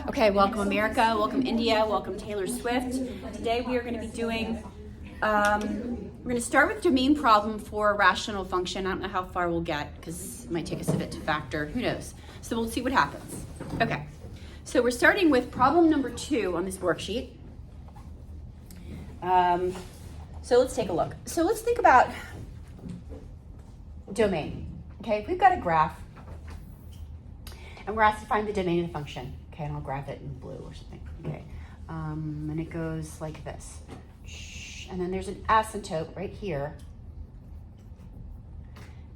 Okay, welcome America, welcome India, welcome Taylor Swift. Today we are going to be doing, we're going to start with domain problem for a rational function. I don't know how far we'll get because it might take us a bit to factor, who knows. So we'll see what happens. Okay, so we're starting with problem number 2 on this worksheet. So let's take a look. So let's think about domain. Okay, if we've got a graph and we're asked to find the domain of the function. Okay, and I'll graph it in blue or something. Okay, and it goes like this. And then there's an asymptote right here.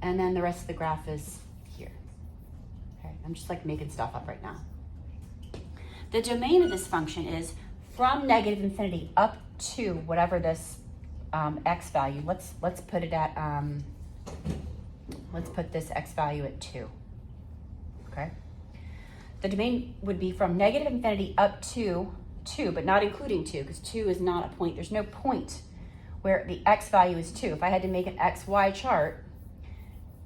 And then the rest of the graph is here. Okay, I'm just like making stuff up right now. The domain of this function is from negative infinity up to whatever this x value. Let's put it at let's put this x value at 2. Okay. The domain would be from negative infinity up to 2, but not including 2, because 2 is not a point. There's no point where the x value is 2. If I had to make an xy chart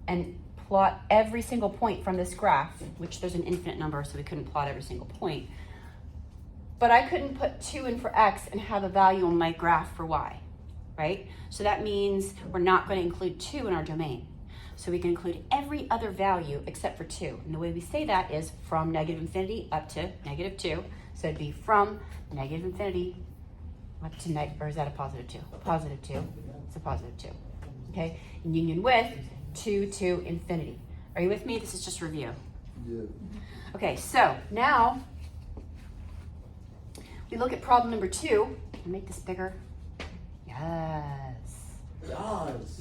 and plot every single point from this graph, which there's an infinite number, so we couldn't plot every single point, but I couldn't put 2 in for x and have a value on my graph for y, right? So that means we're not going to include 2 in our domain. So we can include every other value except for 2. And the way we say that is from negative infinity up to negative 2. So it'd be from negative infinity up to or is that a positive 2? Positive 2. It's a positive 2. Okay? In union with 2 to infinity. Are you with me? This is just review. Yeah. Okay, so now we look at problem number 2. Can I make this bigger? Yes.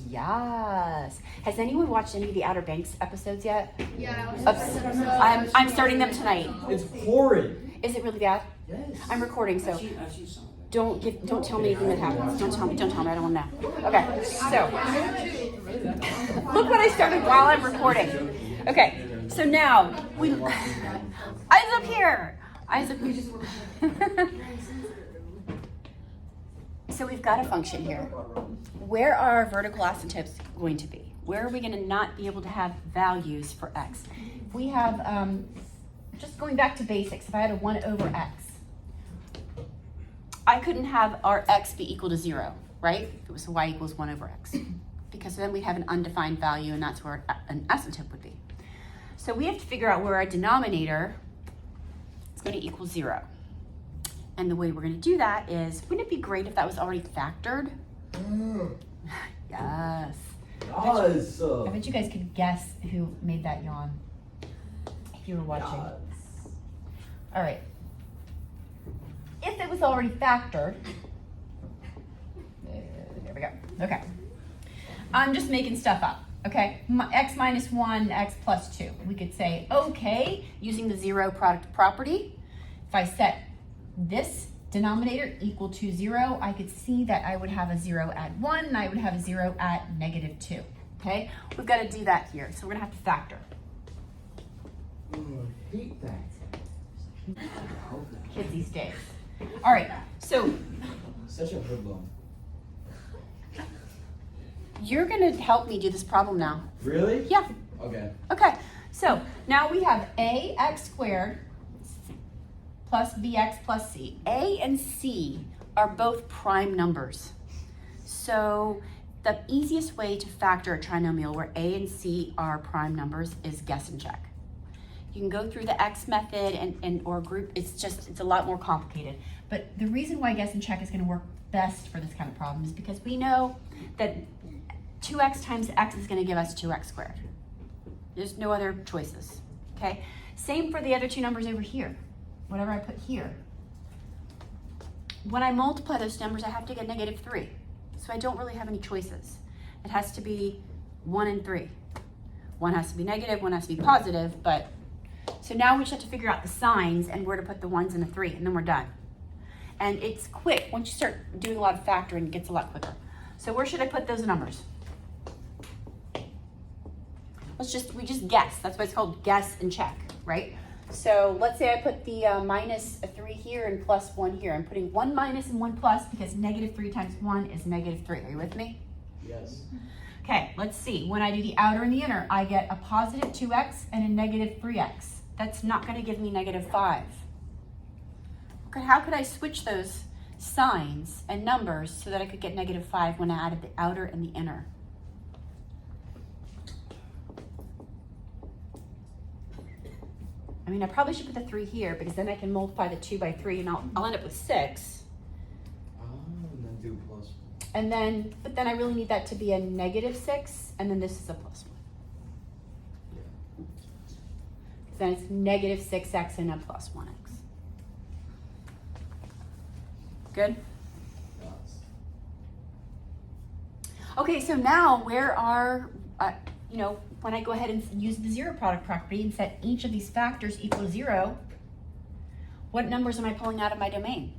Yes. Has anyone watched any of the Outer Banks episodes yet? Yeah. I'm starting them tonight. it's horrid. Is it really bad? Yes. I'm recording, so I've seen some. don't tell me anything that happens. Don't tell me. I don't want to know. Okay. So look what I started while I'm recording. Okay. So now we eyes up here. Eyes up here. So we've got a function here. Where are our vertical asymptotes going to be? Where are we going to not be able to have values for x? If we have, just going back to basics, if I had a 1 over x, I couldn't have our x be equal to 0, right? If it was y equals 1 over x. Because then we'd have an undefined value, and that's where an asymptote would be. So we have to figure out where our denominator is going to equal 0. And the way we're going to do that is, wouldn't it be great if that was already factored? Yes. Yes. I bet you guys could guess who made that yawn if you were watching. Yes. All right. If it was already factored, there we go. Okay. I'm just making stuff up. Okay. X minus 1, x plus 2. We could say, okay, using the zero product property, if I set this denominator equal to 0, I could see that I would have a 0 at 1 and I would have a 0 at negative 2. Okay, we've got to do that here, so we're gonna have to factor. I hate that. Kids these days. All right, so Such a hoodlum. you're gonna help me do this problem now. Really? Yeah. Okay. Okay, so now we have ax squared plus bx plus c. A and c are both prime numbers. So the easiest way to factor a trinomial where a and c are prime numbers is guess and check. You can go through the x method and or group, it's a lot more complicated. But the reason why guess and check is gonna work best for this kind of problem is because we know that 2x times x is gonna give us 2x squared. There's no other choices, okay? Same for the other two numbers over here. Whatever I put here. When I multiply those numbers, I have to get negative 3. So I don't really have any choices. It has to be 1 and 3. One has to be negative, one has to be positive, but so now we just have to figure out the signs and where to put the 1s and the 3, and then we're done. And it's quick. Once you start doing a lot of factoring, it gets a lot quicker. So where should I put those numbers? We just guess. That's why it's called guess and check, right? So let's say I put the minus 3 here and plus 1 here. I'm putting 1 minus and 1 plus because negative 3 times 1 is negative 3. Are you with me? Yes. Okay, let's see. When I do the outer and the inner, I get a positive 2x and a negative 3x. That's not going to give me negative 5. how could I switch those signs and numbers so that I could get -5 when I added the outer and the inner? I mean, I probably should put the 3 here because then I can multiply the 2 by 3 and I'll end up with 6. Oh, and then do plus. And then, but then I really need that to be a -6 and then this is a +1. Yeah. Then it's -6x and a +1x. Good? Yes. Okay, so now where are, when I go ahead and use the zero product property and set each of these factors equal to 0, what numbers am I pulling out of my domain?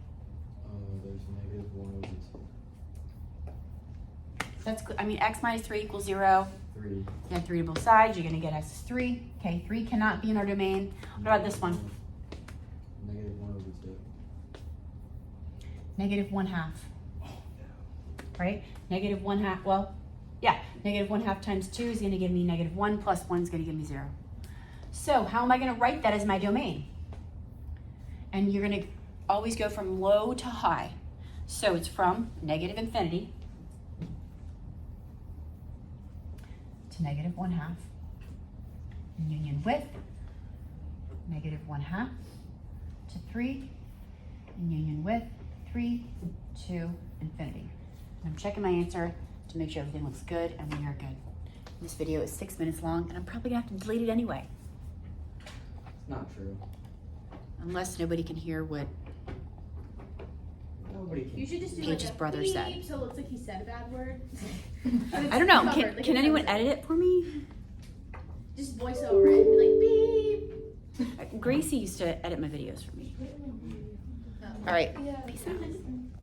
There's -1 over 2. That's, x minus 3 equals 0. 3. You have 3 to both sides, you're gonna get x is 3. Okay, 3 cannot be in our domain. What about this one? -1 over 2. -1/2. Right? -1/2, well, yeah, -1/2 times 2 is gonna give me -1 plus 1 is gonna give me 0. So how am I gonna write that as my domain? And you're gonna always go from low to high. So it's from -∞ to -1/2 in union with -1/2 to 3 in union with 3 to infinity. And I'm checking my answer to make sure everything looks good, and we are good. This video is 6 minutes long, and I'm probably gonna have to delete it anyway, It's not true. unless nobody can hear what Nobody can. You should just do Paige's like a brother beep, said. so it looks like he said a bad word. I don't know. Can anyone edit it for me? Just voice over it and be like beep. Gracie used to edit my videos for me. Oh. All right, Yeah. peace out.